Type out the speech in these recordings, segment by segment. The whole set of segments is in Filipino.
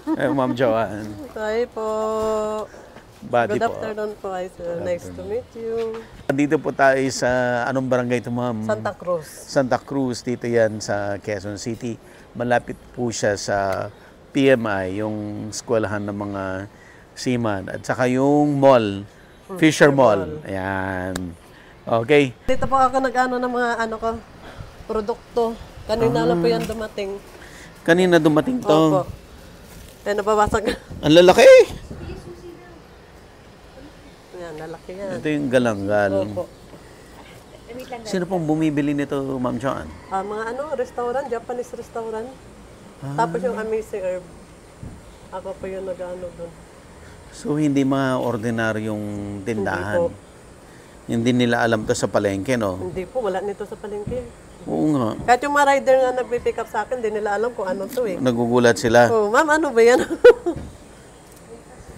Ma'am Joanne. Hi po. Bati Good po. afternoon po, sir. Nice to meet you. Dito po tayo sa anong barangay ito, ma'am? Santa Cruz. Santa Cruz. Dito yan sa Quezon City. Malapit po siya sa PMI, yung eskwelahan ng mga seaman. At saka yung mall, Fisher Mall. Ayan. Okay. Dito po ako nag-ano ng mga produkto. Kanina lang po yan dumating. Kanina dumating to. Opo. Kaya nababasag. Ang lalaki! Yan, lalaki yan. Ito yung galanggal. Opo. Sino pong bumibili nito, Ma'am Joanne? Mga restaurant, Japanese restaurant. Tapos yung Amazing Herb. Ako po yung nag-ano doon. So, hindi mga ordinaryong tindahan. Hindi po. Hindi nila alam to sa palengke, no? Hindi po, wala nito sa palengke. Oo nga. Kahit yung mga rider nga nagpipick up sa akin, hindi nila alam kung ano to eh. Nagugulat sila. Oh, ma'am, ano ba yan?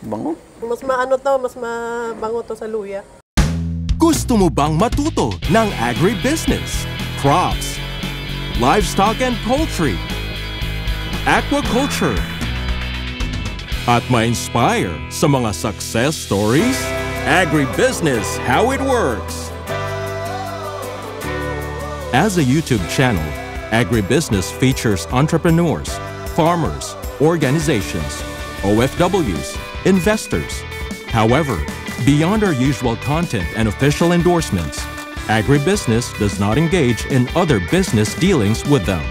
Bango? Mas maano to, mas mabango to sa luya. Gusto mo bang matuto ng agribusiness, crops, livestock and poultry, aquaculture, at ma-inspire sa mga success stories? Agribusiness, how it works! As a YouTube channel, Agribusiness features entrepreneurs, farmers, organizations, OFWs, investors. However, beyond our usual content and official endorsements, Agribusiness does not engage in other business dealings with them.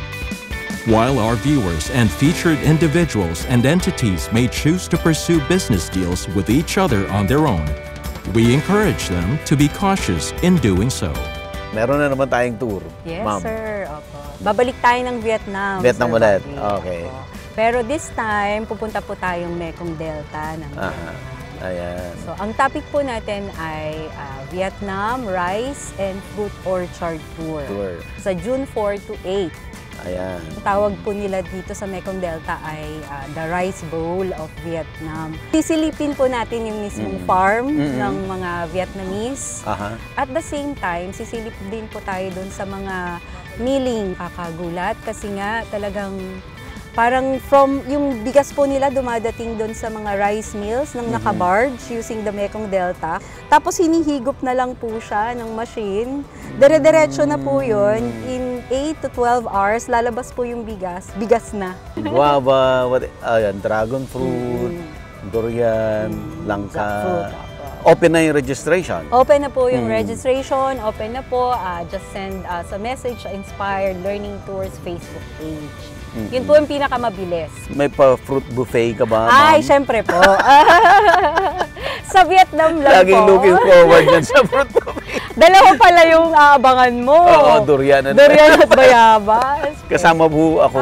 While our viewers and featured individuals and entities may choose to pursue business deals with each other on their own, we encourage them to be cautious in doing so. Meron na naman tayong tour, Yes, ma'am. sir. Opo. Babalik tayo ng Vietnam. Vietnam Sir ulit. Bobby. Okay. Opo. Pero this time, pupunta po tayong Mekong Delta ng Vietnam. Ayan. So, ang topic po natin ay Vietnam Rice and Fruit Orchard Tour. Sa June 4 to 8. Ayan. Ang tawag po nila dito sa Mekong Delta ay the Rice Bowl of Vietnam. Sisilipin po natin yung mismong farm ng mga Vietnamese. Aha. At the same time, sisilip din po tayo doon sa mga milling. Kakagulat kasi nga talagang parang from yung bigas po nila dumadating doon sa mga rice mills ng nakabarge using the Mekong Delta. Tapos hinihigop na lang po siya ng machine. Dire-diretso na po yun. In 8 to 12 hours, lalabas po yung bigas. Bigas na. Guava, ayan, dragon fruit, durian, langka. Fruit. Open na yung registration. Open na po yung registration. Open na po. Just send us a message sa Inspired Learning Tours Facebook page. Yun po yung pinakamabilis. May pa-fruit buffet ka ba, Ay, ma'am? syempre po. Sa Vietnam lang Laging po. looking forward yan sa fruit buffet. Dalawa pala yung aabangan mo. Oo, durian at Durian at bayabas. kasama po ako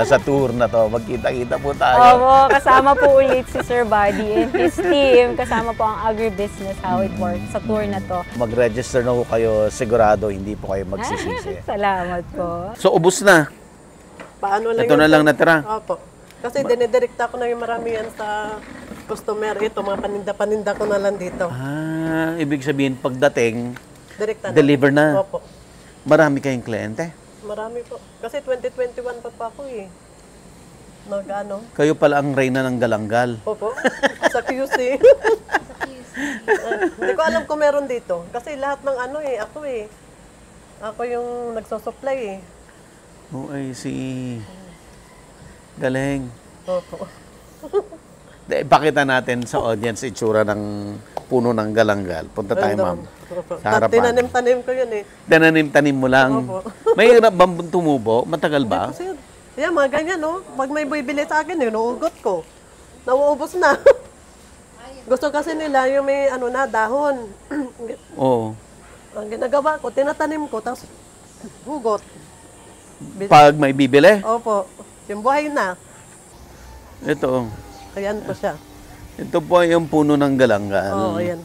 sa tour na to. Magkita-kita po tayo. Oo, kasama po ulit si Sir Buddy and his team. Kasama po ang agribusiness, how it works sa tour na to. Mag-register na po kayo. Sigurado hindi po kayo magsisisi. Salamat po. So, ubos na. Paano lang Ito yun, na lang sir? natira. Opo. Kasi dinidirekta ko na yung marami yan sa customer. Ito, mga paninda-paninda ko na lang dito. Ibig sabihin, pagdating, Direkta na. deliver na. Opo. Marami kayong kliyente. Marami po. Kasi 2021 pa ako eh. Nag-ano? Kayo pala ang reyna ng galanggal. Opo. Sa QC. Hindi ko alam kung meron dito. Kasi lahat ng ako eh. Ako yung nagsosupply eh. Oh, ay si galing. Opo. Pakita natin sa audience itsura ng puno ng galanggal. Punta tayo, ma'am. Opo. Sa harapan. Tinanim-tanim ko yun eh. Tinanim-tanim mo lang. Opo. May hirap bang tumubo? Matagal ba? Kasi, yeah, mga ganyan, no? Pag may bibili sa akin, inuugot ko. Nauubos na. Gusto kasi nila yung may dahon. Oo. Ang ginagawa ko, tinatanim ko, tapos hugot. Pag may bibili? Opo. Yung buhay na. Ito. Ayan po siya. Ito po yung puno ng galanggal. Oo, ayan.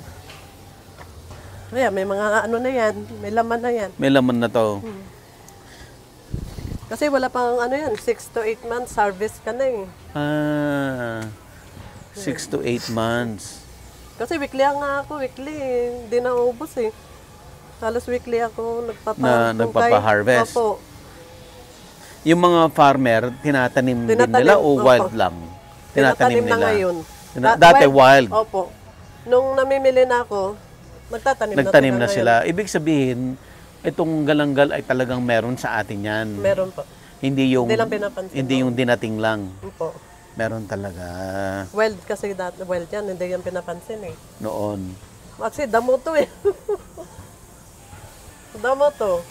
Ayan, may mga na yan. May laman na yan. May laman na to. Kasi wala pang 6 to 8 months, harvest ka na eh. 6 to 8 months. Kasi weekly nga ako, weekly. Hindi na ubos eh. Halos weekly ako nagpapa-harvest. Opo. Yung mga farmer, tinatanim din nila o Opo. wild lang? Tinatanim na nila. ngayon. Dati wild. Opo. Nung namimili na ako, Nagtanim na sila. Ibig sabihin, itong galanggal ay talagang meron sa atin yan. Meron po. Hindi yung Hindi lang pinapansin, hindi yung dinating lang. Opo. Meron talaga Wild kasi wild yan, hindi yan pinapansin eh. noon. Kasi damo to eh. Damo to.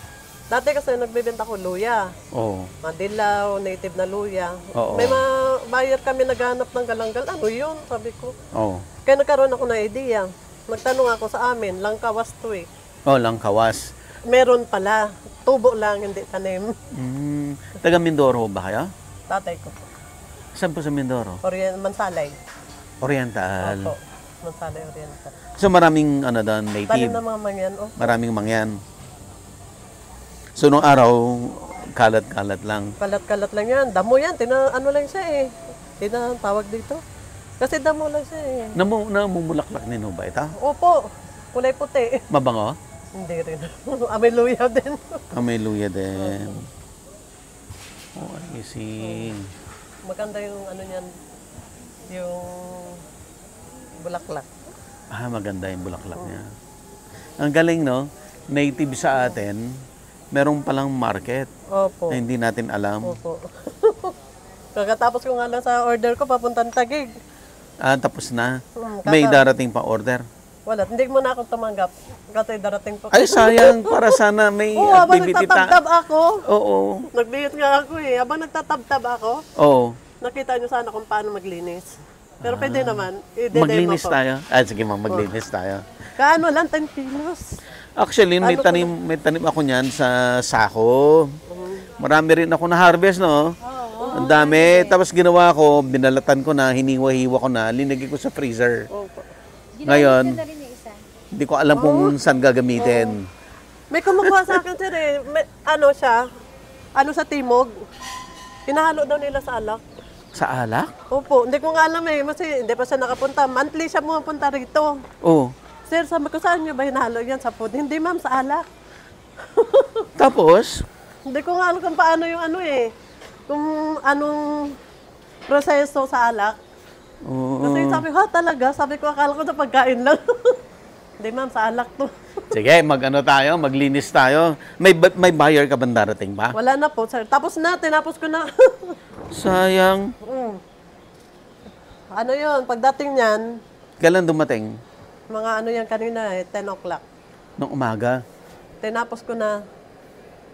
Dati kasi nagbebenta ko luya. Oo. Madilaw, native na luya. Oo. May mga buyer kami naghanap ng galanggal. Ano yun? Sabi ko. Oo. Kaya nagkaroon ako ng idea. Nagtanong ako sa amin, langkawas to eh. Oh, langkawas. Meron pala. Tubo lang, hindi tanim. Taga Mindoro ba kayo? Tatay ko po. Saan po sa Mindoro? Mansalay. Oriental. Opo. Mansalay Oriental. So maraming ano doon, Tanim native. na mga mangyan. Oh. Maraming mangyan. So nung araw, kalat-kalat lang. Kalat-kalat lang yan. Damo yan. Ano lang siya eh. Tawag dito. Kasi damo lang siya eh. Namumulaklak nino ba ito? Opo. Kulay puti. Mabango? Hindi rin. Amoy luya din. May luya din. Oh, amazing. Maganda yung ano niyan. Yung bulaklak. Maganda yung bulaklak niya. Ang galing, no? Native sa atin, merong palang market Opo. na hindi natin alam. Opo. Kakatapos ko nga lang sa order ko, papuntang Taguig. Tapos na. May darating pa order. Wala, hindi mo na ako tumanggap. Kasi darating pa. Ay, sayang. Para sana may Oo, habang activity nagtatabtab ako. Oo. Nagbihit nga ako eh. Habang nagtatabtab ako, Oo. nakita nyo sana kung paano maglinis. Pero pwede naman. I-demo Maglinis ko. tayo. Sige ma'am, maglinis tayo. Kaano lang, 10 kilos. Actually, may tanim ako niyan sa sako. Marami rin ako na-harvest, no? Ang dami. Tapos ginawa ko, binalatan ko na, hiniwa-hiwa ko na, linagay ko sa freezer. Opo. Ngayon, hindi ko alam kung saan gagamitin. May kumukuha sa akin sir eh. Ano siya? Ano sa timog? Hinahalo daw nila sa alak. Sa alak? Opo, hindi ko nga alam eh. Kasi hindi pa siya nakapunta. Monthly siya pumunta rito. Oo. Sir, sabi ko saan nyo ba hinahalo yan sa food? Hindi ma'am, sa alak. Tapos, Hindi ko nga alam kung paano yung ano eh. Kung anong proseso sa alak. Kasi sabi ko, talaga? Sabi ko, akala ko sa pagkain lang. Hindi ma'am, sa alak to. sige, maglinis tayo. May buyer ka ba darating ba? Wala na po, sir. Tapos na, tinapos ko na. Sayang. Ano yun, pagdating niyan, Kailan dumating? mga ano yan kanina eh, 10 o'clock. Nung umaga? Tinapos ko na.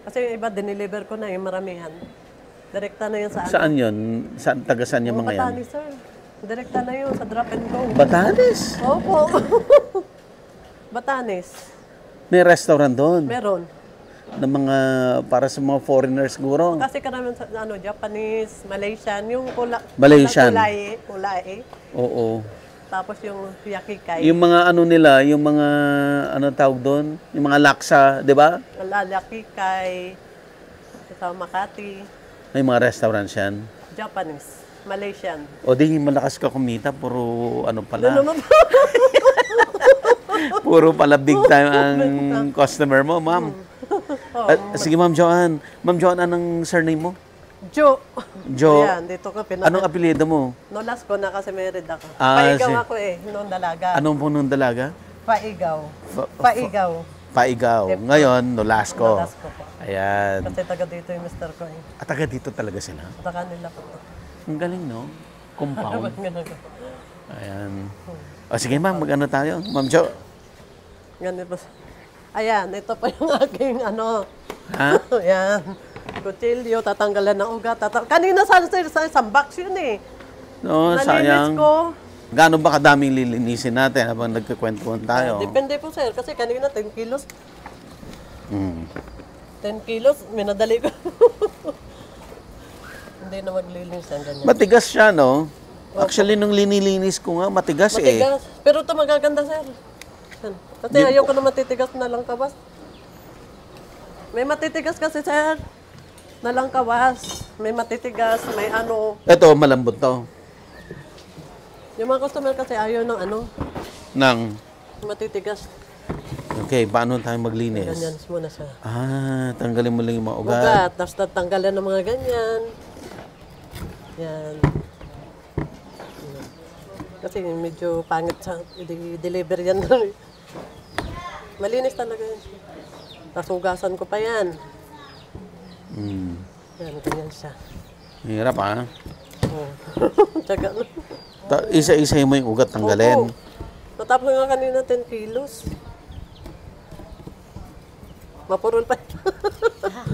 Kasi yung iba, dineliver ko na yung maramihan. Direkta na yun sa ano. Saan yun? Taga saan yung mga yan? Batanes, sir. Direkta na yun sa drop and go. Batanes? Opo. Batanes. May restaurant doon. Meron. Na mga, para sa mga foreigners siguro. Kasi karamihan sa ano, Japanese, Malaysian, yung Malaysian. kulay. Oo. Tapos yung yakikay. Yung mga ano nila, yung mga, ano tawag doon? Yung mga laksa, di ba? Yakikay, sa Makati, May mga restaurants yan. Japanese, Malaysian. O di, malakas ka kumita, puro ano pala. Ano naman? Puro pala big time ang customer mo, ma'am. Sige, Ma'am Joanne. Ma'am Joanne, anong surname mo? Jo. Jo. Ayan, dito ko Anong apelyido mo? Nolas ko na kasi merid ako. Ah, Paigaw si- ako eh, noong dalaga. Anong punong dalaga? Paigaw. Fa- Paigaw. Paigaw. Ngayon, Nolasco. Nolasco po. Ayan. Kasi taga dito yung mister ko eh. At taga dito talaga sila. Sa kanila po. Ang galing, no? Compound. Ganun. Ayan. O sige, ma'am, mag-ano tayo? Ma'am Jo. Ganun po. Ayan, ito pa yung aking ano. Ha? Ayan. Kutsilyo, tatanggalan ng ugat. Kanina sa isang box yun eh. No, Nalinis sayang. ko. Gaano ba kadaming lilinisin natin habang nagkikwentuhan tayo? Depende po sir, kasi kanina 10 kilos. Mm. 10 kilos, minadali ko. Hindi na maglilinis yan ganyan. Matigas siya, no? Actually, nung linilinis ko nga, matigas, eh. Matigas. Pero ito magaganda sir. Yan. Kasi ayoko na matitigas na lang kawas. May matitigas kasi sir. Na lang kawas. May matitigas, may ano. Ito, malambot to. Yung mga customer kasi ayaw ng ano, Nang, matitigas. okay, paano tayo maglinis? Ganyan muna siya. Tanggalin mo lang yung mga ugat. Ugat, tapos tatanggalan ng mga ganyan. Yan. Kasi medyo pangit sa deliver yan. Malinis talaga yan siya. Nasugasan ko pa yan. Yan, ganyan siya. Hirap ah. Oh. Tsaga na. Isa-isa mo yung ugat tanggalin. Opo. Natapos nga kanina 10 kilos. Mapurol pa.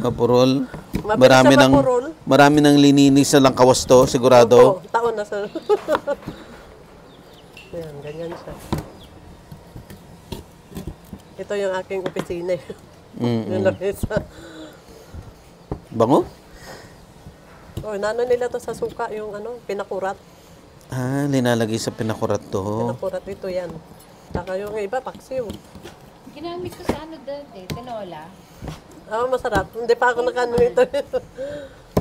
Mapurol. Mabilis siya mapurol. Marami nang lininis na lang kawas to, sigurado. Opo, taon na sir. Ayan, ganyan siya. Ito yung aking opisina. Yung lamesa. Bango? Oh, nano nila to sa suka, yung ano, pinakurat. Ah, linalagay sa pinakurat to. Pinakurat ito yan. Saka yung iba, paksiw. Ginamit ko sa ano dati, tinola. Ah, masarap. Hindi pa ako nakano nito.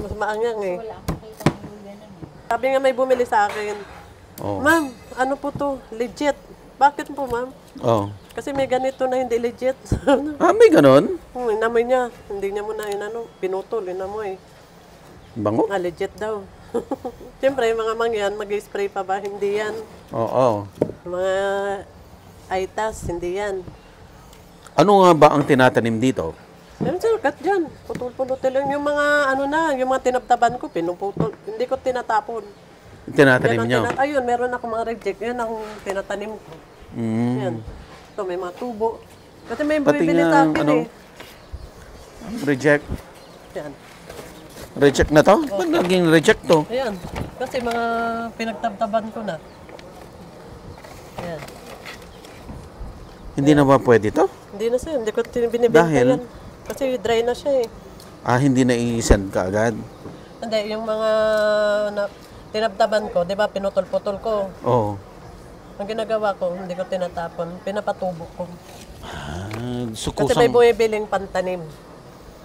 Mas maangang eh. Wala akong kita ng ganun. Sabi nga may bumili sa akin. Oh. Ma'am, ano po to? Legit. Bakit po, ma'am? Oh. Kasi may ganito na hindi legit. Ah, may ganon? Inamoy niya. Hindi niya muna inano, pinutol, inamoy. Bango? Ah, legit daw. Siyempre, yung mga mangyan, mag-spray pa ba? Hindi yan. Oo. Mga aitas, hindi yan. Ano nga ba ang tinatanim dito? Meron sir, cut dyan. Putol-punutin lang. Yung mga ano na, yung mga tinabtaban ko, pinuputol. Hindi ko tinatapon. Tinatanim nyo? Ayun, meron ako mga reject. Yan ang tinatanim ko. Yan. Ito, may mga tubo. Kasi may Pati bumibili nga, sa akin ano? eh. Reject. Yan. Reject na to? Ba't naging reject to? Ayan. Kasi mga pinagtabtaban ko na. Ayan. Hindi na ba pwede to? Hindi na sir. Hindi ko binibenta Dahil? yan. Kasi dry na siya eh. Ah, hindi na i-send ka agad? Hindi, yung mga tinabtaban ko, di ba, pinutol-putol ko. Oo. Ang ginagawa ko, hindi ko tinatapon. Pinapatubo ko. Ah, so Kasi may bumibiling pantanim.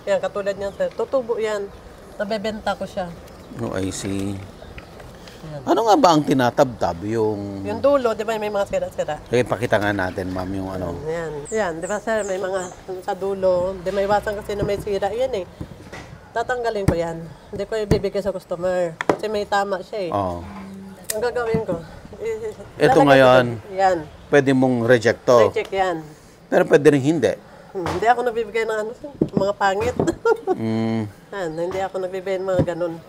Yan, katulad niyan sir. Tutubo yan. Nabebenta ko siya. Oh, I see. Ano nga ba ang tinatabtab? Yung... Yung dulo, di ba, may mga sira-sira. Eh, pakita nga natin, ma'am, yung ano. Yan. Yan, di ba sir, may mga sa dulo. Di may iwasan kasi na may sira yan eh. Tatanggalin ko yan. Hindi ko ibibigay sa customer. Kasi may tama siya eh. Oo. Ang gagawin ko, Ito lalagay ngayon, ko dun. Yan. pwede mong reject to. Recheck yan. Pero pwede rin hindi. Hindi ako nagbibigay ng ano, sir, mga pangit. Yan, hindi ako nagbibigay ng mga ganun.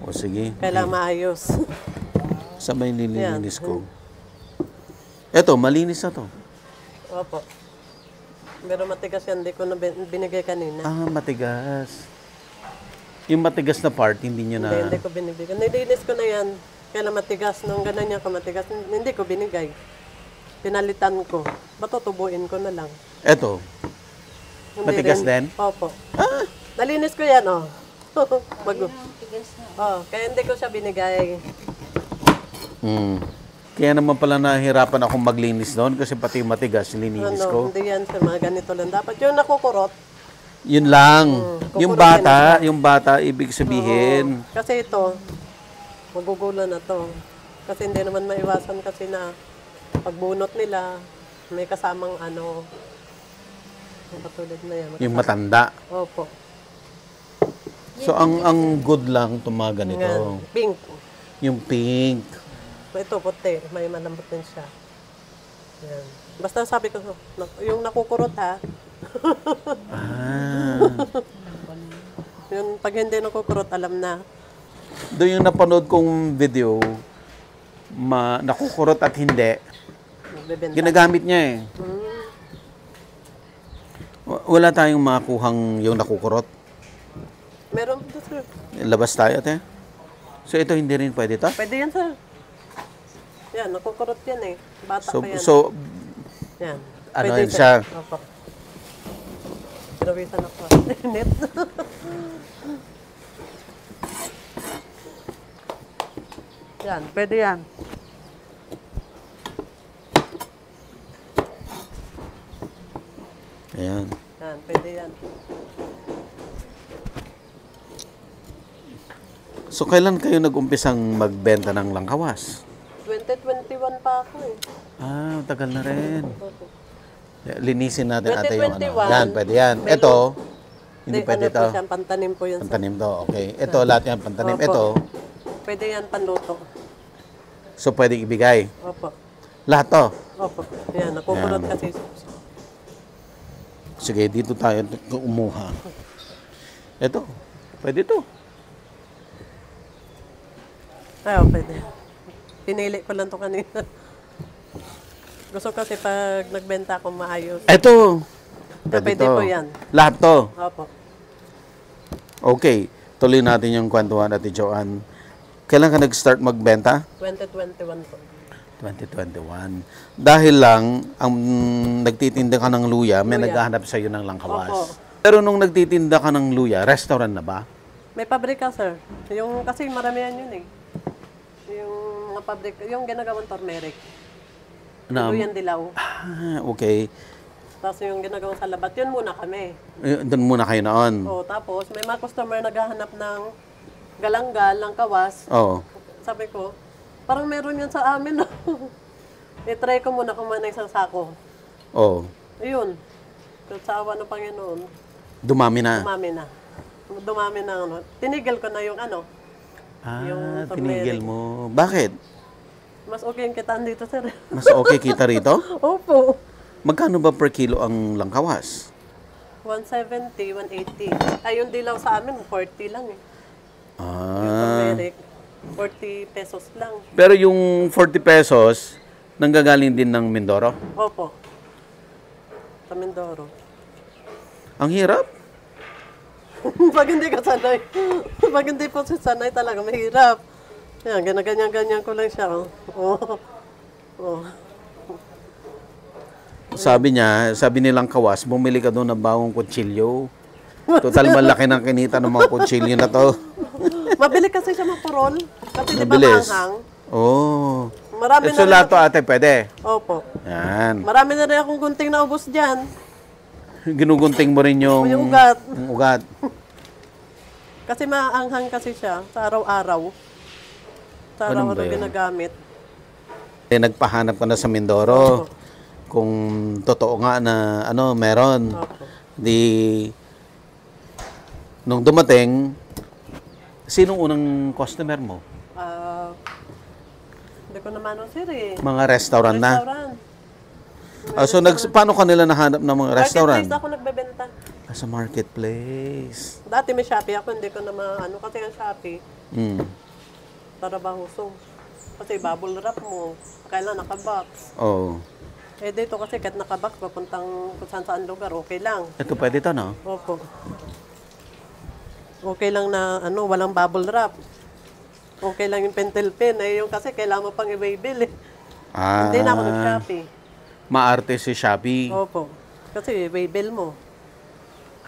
O sige. Kailangan maayos. Sabay nililinis ko. Eto, malinis na to. Opo. Pero matigas yan, hindi ko na binigay kanina. Ah, matigas. Yung matigas na part, hindi nyo na... Hindi ko binibigay. Nilinis ko na yan. Kailan matigas, nung ganun niya matigas, hindi ko binigay. Pinalitan ko. Matutubuin ko na lang. Eto, Hindi matigas rin. din? Opo. Ah, Nalinis ko yan, oh. Bago. Tigas na. Oh, kaya hindi ko siya binigay. Kaya naman pala nahihirapan akong maglinis doon kasi pati yung matigas, lininis Ano, ko. hindi yan sa mga ganito lang. Dapat yung nakukurot. Yun lang. Yung kukurutin bata, ibig sabihin. Kasi ito, magugulan na to. Kasi hindi naman maiwasan kasi na pagbunot nila, may kasamang ano, yung katulad na yan. Yung matanda. Opo. So, ang good lang tumaga Yan. nito. Pink. Yung pink. Ito, puti. May malambot din siya. Yan. Basta sabi ko, yung nakukurot ha. Ah. Yung pag hindi nakukurot, alam na. Doon yung napanood kong video, nakukurot at hindi. Magbebenta. Ginagamit niya eh. Wala tayong makuhang yung nakukurot. Meron po, sir. Labas tayo, te. So, ito hindi rin pwede to? Pwede yan, sir. Yan, nakukurot yan eh. Bata So, pa yan. Yan. ano Pwede yun siya? Opo. Pinawisan ako. Net. Yan, pwede yan. Ayan. Yan, pwede yan. So, kailan kayo nag-umpisang magbenta ng langkawas? 2021 pa ako eh. Ah, tagal na rin. Opo. Linisin natin ate yung ano. 2021. Yan, pwede yan. Ito, hindi Ano pwede po to. siya, pantanim po yan. Sir. Pantanim to, okay. Ito, lahat yan pantanim. Opo. Ito, Pwede yan panluto. So, pwedeng ibigay. Opo. Lahat to. Opo. Yan, nakukulot Yan. kasi. Sige, dito tayo umuha. Ito, pwede to. Ay, pwede. Pinili ko lang to kanina. Gusto kasi pag nagbenta akong maayos. Ito. Pwede po yan. Lahat to. Opo. Okay, tuloy natin yung kwentuhan natin, Joanne. Kailan ka nag-start magbenta? 2021 po. 2021. Dahil lang, ang nagtitinda ka ng luya, may Luya. naghahanap sa iyo ng langkawas. Opo. Pero nung nagtitinda ka ng luya, restaurant na ba? May pabrika, sir. Yung, kasi maramihan yun eh. Yung mga pabrika, yung ginagawang turmeric. Na, Luyan dilaw. okay. Tapos yung ginagawang sa labat, yun muna kami. Doon muna kayo noon. O, tapos may mga customer naghahanap ng galanggal, ng kawas. Oo. Sabi ko, parang meron yan sa amin. I-try ko muna kung may isang sako. Oo. Ayun. Sa awa ng Panginoon, Dumami na. dumami na. Dumami na ano. Tinigil ko na yung ano. yung tinigil turmeric. mo. Bakit? Mas okay yung kitaan dito, sir. Mas okay kita rito? Opo. Magkano ba per kilo ang langkawas? 170, 180. Ay, yung dilaw sa amin, 40 lang eh. Yung Ah. turmeric, 40 pesos lang. Pero yung 40 pesos, nanggagaling din ng Mindoro? Opo. Sa Mindoro. Ang hirap. Pag hindi ka sanay, pag hindi po si sanay talaga, mahirap. Yan, ganyan ko lang siya. Oh. Oh. Sabi nilang kawas, bumili ka doon ng bagong kutsilyo. Total malaki ng kinita ng mga kutsilyo na to. Mabili kasi siya mapurol. Kasi di ba Mabilis. maanghang? Oh. Marami So na rin lahat to ate, pwede. Opo. Yan. Marami na rin akong gunting na ubos dyan. Ginugunting mo rin yung ugat. yung ugat. Kasi maanghang kasi siya sa araw-araw. Sa Ganun araw-araw ba yun? ginagamit. Eh, nagpahanap ka na sa Mindoro. Kung totoo nga na meron. Opo. Di nung dumating, sinong unang customer mo? Ah, hindi ko naman sir eh. Mga restaurant na. Restaurant. So paano ka nila nahanap ng mga restaurant? Marketplace ako nagbebenta. Sa marketplace. Dati may Shopee ako, hindi ko na maano kasi ang Shopee, Mm. tarabahuso. Kasi bubble wrap mo, kailan nakabox. Oh. Eh dito kasi kahit nakabox, papuntang kung saan lugar, okay lang. Ito pwede to, no? Opo. Okay lang na walang bubble wrap. Okay lang yung pentel pen. Eh yung kasi kailangan mo pang i-waybill eh. Ah. Hindi na ako nag-Shopee. Maarte si Shopee. Opo. Kasi waybill mo.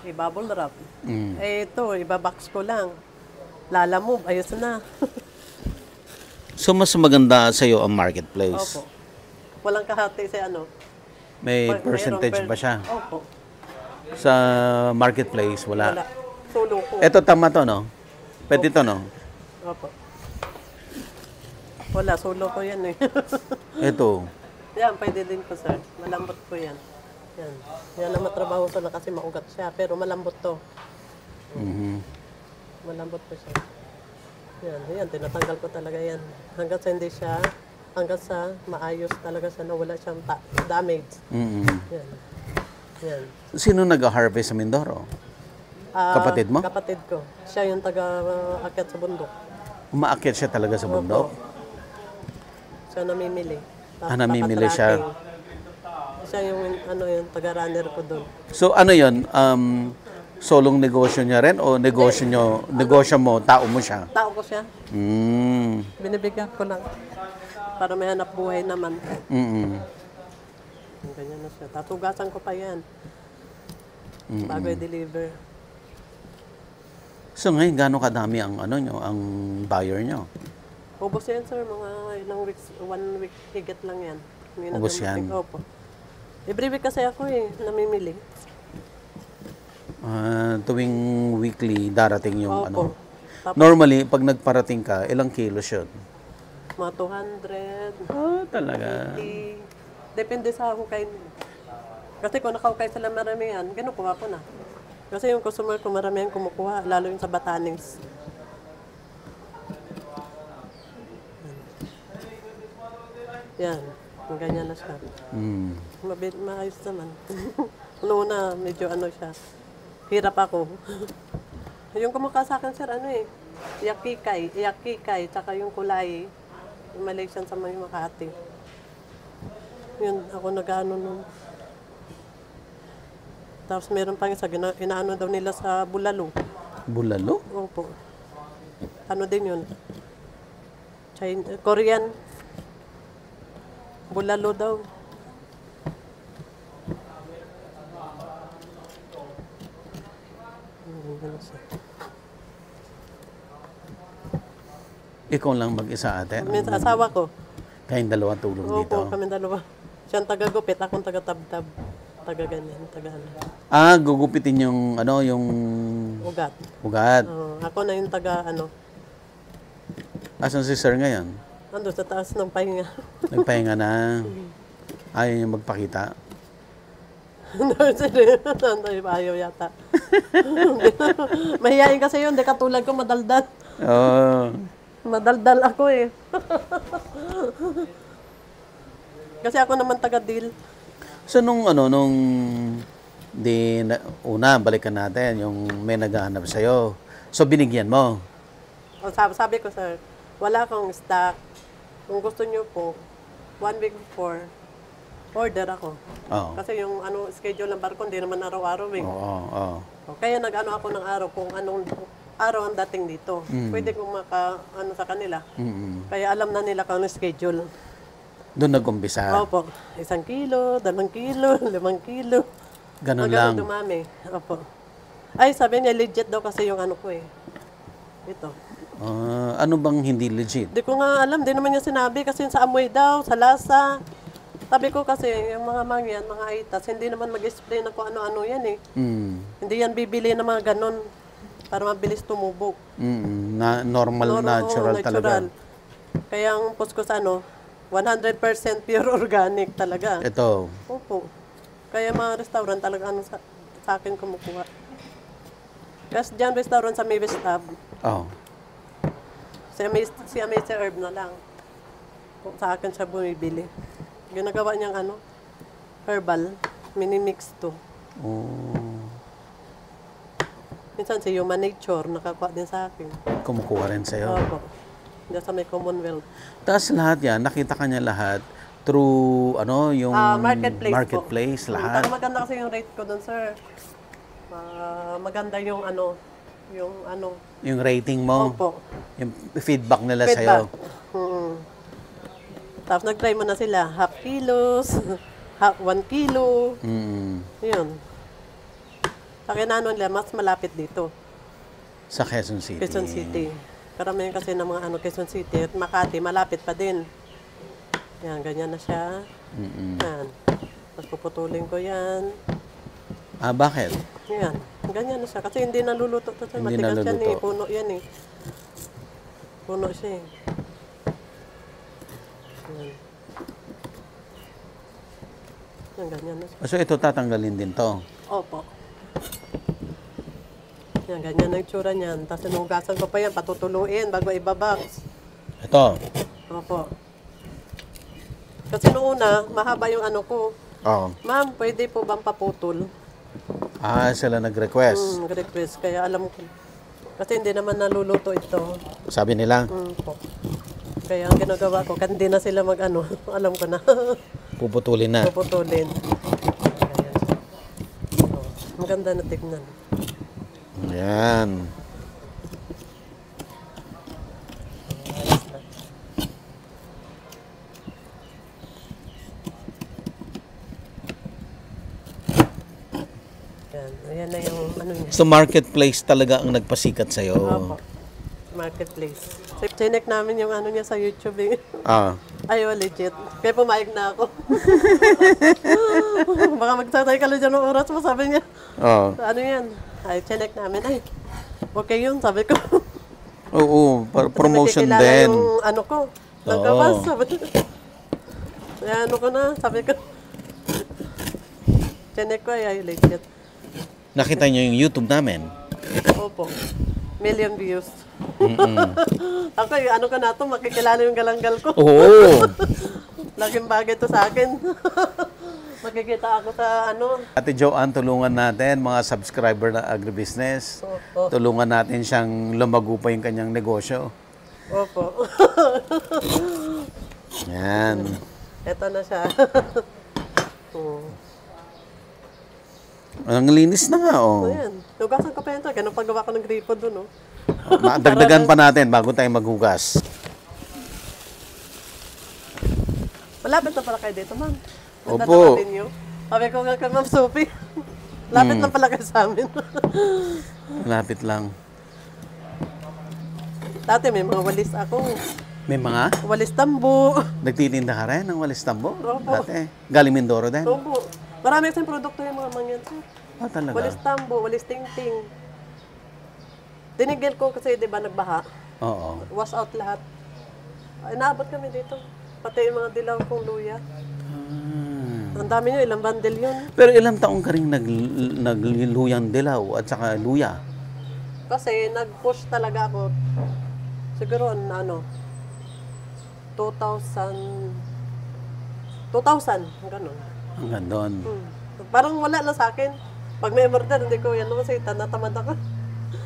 I-bubble wrap. Mm. Eh ito, ibabox ko lang. Lala move, ayos na. So mas maganda sa iyo ang marketplace. Opo. Walang kahati sa May Mayroong percentage ba siya? Opo. Sa marketplace, Wala. wala. Solo ko. Ito tama to, no? Pwede to, no? Opo. Wala, solo ko yan eh. Ito. Yan, pwede din po sir. Malambot po yan. Yan. Yan ang matrabaho ko na kasi maugat siya. Pero malambot to. Mhm. Malambot po siya. Yan, tinatanggal ko talaga yan. Hanggang sa hindi siya, hanggang sa maayos talaga siya na wala siyang damage. Mhm. Yan. Yan. Sino nag-harvest sa Mindoro? Kapatid mo? Kapatid ko. Siya yung taga-akyat sa bundok. Umaakyat siya talaga sa bundok? Siya namimili. Namimili siya. Siya yung yung taga-runner ko doon. So ano yon? Solong negosyo niya rin o negosyo mo, tao mo siya? Tao ko siya. Mm. Binibigyan ko lang. Para may hanap buhay naman. Mm. Ganyan na siya. Tatugasan ko pa yan. Bago i-deliver. So ngayon, gaano kadami ang ang buyer nyo? Ubos yan sir. Mga ilang weeks, 1 week higit lang yan. Hindi na Ubos dumating. yan? Opo. Every week kasi ako namimili. Tuwing weekly, darating yung Opo. Tapos, Normally, pag nagparating ka, ilang kilos yun? mga 200, Talaga. 50. Depende sa hukay. Kasi kung nakahukay sila maramihan, kinukuha ko na. Kasi yung customer ko maramihan kumukuha, lalo yung sa Batanes. Yan. Ganyan na siya. Mm. Maayos naman. Una, medyo ano siya. Hirap ako. Yung kumukha sa akin, sir, ano eh. Yakikay, tsaka yung kulay. Yung Malaysian sa mga Makati. Yun, ako nag-ano nun. Tapos meron pang isa, inaano daw nila sa bulalo. Bulalo? Opo. Ano din yun? Korean. Bulalo daw. Ikaw lang mag-isa, ate? Minsan asawa ko. Kayong dalawa tulog dito? Opo, kami dalawa. Siya ang taga-gupit, akong taga-tabtab. Taga-ganyan, taga-ano. Ah, gugupitin yung, ano, yung Ugat. ugat. Ako na yung taga-ano. Asan si sir ngayon? Ando sa taas ng pahinga. Nagpahinga na. Ayaw niya magpakita. Ayaw yata. Mahihain kasi yun, di katulad ko madaldal. Oh. Madaldal ako eh. Kasi ako naman taga-deal. So nung balikan natin, yung may naghahanap sa'yo. So binigyan mo. O, sabi ko, sir, wala akong stock. Kung gusto niyo po, 1 week before, order ako. Oo. Kasi yung schedule ng barko, hindi naman araw-araw eh. Oo. Kaya nag-ano ako ng araw kung anong araw ang dating dito. Pwede kong sa kanila. Kaya alam na nila kung anong schedule. Doon nag-umpisa. Opo. 1 kilo, 2 kilo, 5 kilo. Ganun lang. Hanggang dumami. Opo. Ay, sabi niya, legit daw kasi yung ano ko eh. Ito. Ano bang hindi legit? Di ko nga alam, di naman niya sinabi kasi sa amoy daw, sa lasa. Sabi ko kasi, yung mga mangyan, mga aitas, hindi naman mag-spray na kung ano-ano yan eh. Hindi yan bibili ng mga ganon para mabilis tumubo. Normal, natural talaga. Kaya ang post ko sa 100% pure organic talaga. Ito. Opo. Kaya mga restaurant talaga sa akin kumukuha. Kasi dyan restaurant sa Mavis Tab, si Amazing Herb na lang. Sa akin siya bumibili. Ginagawa niyang herbal, mini-mix to. Minsan si Human Nature, nakakuha din sa akin. Kumukuha rin sa'yo. Opo. Diyan sa may Commonwealth. Tapos lahat yan, nakita ka niya lahat through, yung marketplace po. lahat. Maganda kasi yung rate ko doon, sir. Maganda yung Yung rating mo. Opo. Yung feedback nila sa'yo. Tapos nag-try mo na sila, half kilos, 1 kilo. Yun. Sa kinano nila, mas malapit dito. Sa Quezon City. Quezon City. Karamihan kasi ng mga Quezon City at Makati, malapit pa din. Yan, ganyan na siya. Yan. Tapos puputulin ko yan. Bakit? Yan. Ganyan na siya. Kasi hindi naluluto to. Hindi Matigas yan naluluto. eh. Puno yan eh. Puno siya eh. Yan. Yan, ganyan na siya. So ito tatanggalin din to. Opo. Yan, ganyan na yung tsura niyan. Tapos inugasan ko pa yan, patutuluin bago ibabox. Ito. Opo. Kasi noong una, mahaba yung ko. Oo. Ma'am, pwede po bang paputol? Sila nag-request. Nag-request, kaya alam ko. Kasi hindi naman naluluto ito. Sabi nila, Po. Kaya ang ginagawa ko, hindi na sila alam ko na. puputulin na. Puputulin. Ayan. Maganda na tignan. Ayan. Ayan na yung niya. So marketplace talaga ang nagpasikat sa'yo. Opo. Marketplace. So, chinek namin yung niya sa YouTube eh. Ayaw, legit. Kaya pumayag na ako. Baka magsasay ka lang dyan ng oras mo, sabi niya. Ano yan? Ay, chinek namin. Ay, okay yun, sabi ko. Oo, promotion Kasi din. yung ko. Nagkabas, sabi ko. Kaya ko na, sabi ko. Chinek ko, ay, legit. Nakita niyo yung YouTube namin? Opo. 1,000,000 views. Ako, yung ko na ito, makikilala yung galanggal ko. Oo. Laking bagay to sa akin. Makikita ako sa ano. Ate Joanne, tulungan natin mga subscriber ng agribusiness. Opo. Tulungan natin siyang lumago pa yung kanyang negosyo. Opo. Yan. Ito na siya. Ang linis na nga, oh. Ayan. Hugasan ko pa ito. Ganun paggawa ko ng gripo doon, oh. Dagdagan pa natin bago tayo maghugas. Malapit na pala kayo dito, ma'am. Opo. Sabi ko nga kay Ma'am Sophie. Lapit na pala kayo sa amin. Malapit lang. Dati may mga walis ako. May mga Walis tambo. nagtitinda ka rin ng walis tambo? Opo. Dati. Galing Mindoro din? Opo. Marami kasing produkto yung mga mangyan, sir. Ah, talaga? Walis tambo, walis tingting. Dinigil ko kasi, di ba, nagbaha. Oo. Wash out lahat. Ay, naabot kami dito. Pati yung mga dilaw kong luya. Ang dami nyo, ilang bundle yun. Pero ilang taong ka rin nagluyang dilaw at saka luya? Kasi nag-push talaga ako. Siguro, ano, 2,000, ganun. Hanggang doon. Parang wala lang sa akin. Pag may order, hindi ko yan kasi tanatamad ako.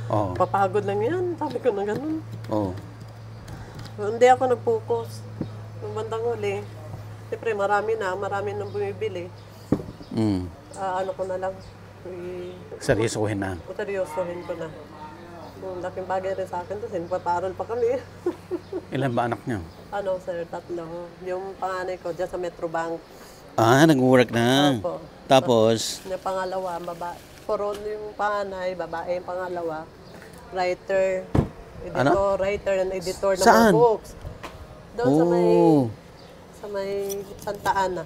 Oo. Papagod lang yan. Sabi ko na ganun. Oo. Hindi ako nag-focus. Nung bandang huli, siyempre marami nang bumibili. Mm. Ano ko na lang, Seryosohin na. seryosohin ko na. Laking bagay rin sa akin kasi nagpapaaral pa kami. Ilan ba anak niyo? Ano, sir, 3. Yung panganay ko dyan sa Metrobank. Ah, nag-work na. Opo. Tapos, Yung pangalawa, babae. Puro yung panganay, babae yung pangalawa. Writer, editor, writer and editor ng Saan? mga books. Doon Oh. sa may Santa Ana.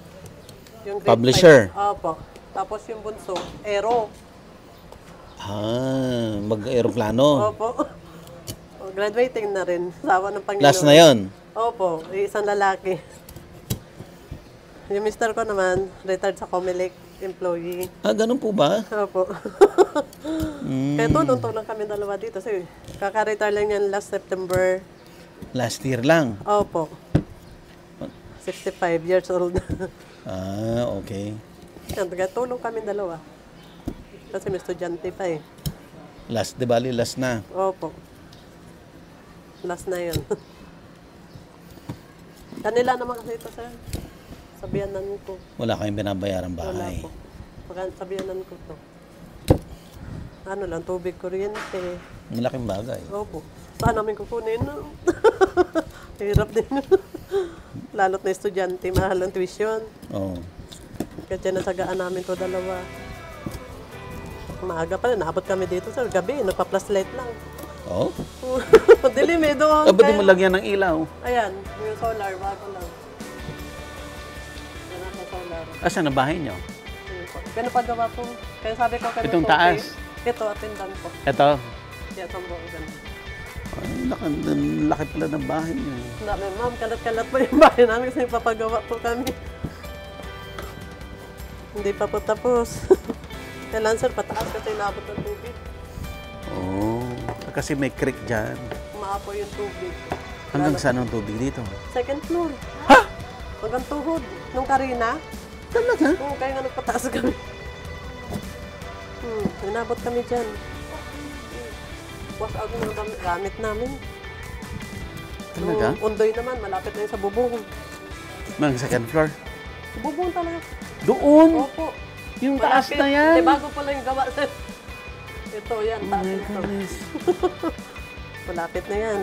Yung grade Publisher? 5. Opo. Tapos yung bunso, Aero. mag-aeroplano. Opo. Graduating na rin. Sawa ng Panginoon. Last na yon. Opo. Isang lalaki. Yung mister ko naman, retired sa Comelec employee. Ah, ganun po ba? Opo. Kaya tulong-tulong kami dalawa dito. Kasi kaka-retire lang yan last September. Last year lang. Opo. 65 years old. Ah, okay. Kaya tulong kami dalawa. Kasi may estudyante pa eh. Last, di bali, last na. Opo. Last na yun. Kanila naman kasi ito, sir. Sabihanan ko. Wala kayong binabayarang Wala bahay. po. Sabihanan ko to. Ano lang, tubig, kuryente. Malaking bagay. Opo. Saan namin kukunin? No? Hirap din. Lalo't na estudyante, mahal ang tuition. Oo. Kaya nasagaan namin to dalawa. Maaga pa rin, naabot kami dito sa gabi, nagpa-plus light lang. Oh? Dilim eh doon. Ba't di mo lagyan ng ilaw? Ayan, yung solar, bago lang. Yan ang solar. Asan na bahay niyo? Pinapagawa po. Kaya sabi ko kami Itong taas? Ito, atindan po. Ito. Kaya tambo ko ganun. Ay, laki pala ng bahay niyo. Sabi, ma'am, kalat-kalat po yung bahay namin kasi papagawa po kami. Hindi pa po tapos. Kailan sir, pataas kasi naabot ng tubig. Oh, kasi may creek dyan. Umaapo yung tubig. Hanggang saan ang tubig dito? Second floor. Ha? Hanggang tuhod. Nung Karina, Talaga? kaya nga nagpataas kami. Inabot kami dyan. Wash out ng gamit namin. Talaga? Yung undoy naman, malapit na yun sa bubong. Mang second floor? Sa bubong talaga. Doon! Opo. Yung taas Malapit. na yan! Bago pa lang yung gawa. Ito yan, Oh taas my ito. goodness. Malapit na yan.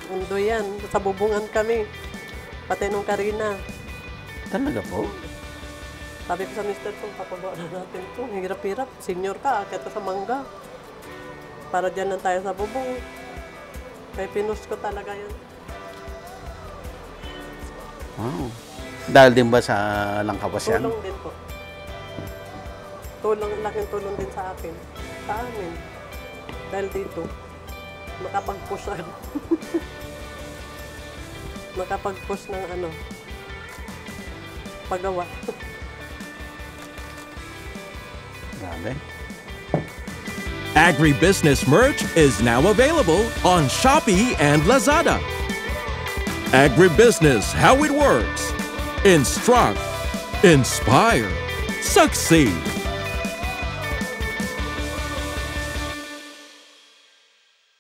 Undoy yan. Sa bubungan kami. Pati nung Karina. Talaga po? Sabi ko sa mister ko, papagawa na natin ito. Hirap-hirap. Senior ka, akit ka sa mangga. Para dyan lang tayo sa bubong. Kaya pinus ko talaga yan. Wow. Dahil din ba sa Langkawas yan? Tulong din po. Laking tulong din sa akin. Sa amin. Dahil dito, makapag-push ako. Makapag-push ng ano, paggawa. Grabe. Agribusiness merch is now available on Shopee and Lazada. Agribusiness, how it works. instruct, inspire, succeed.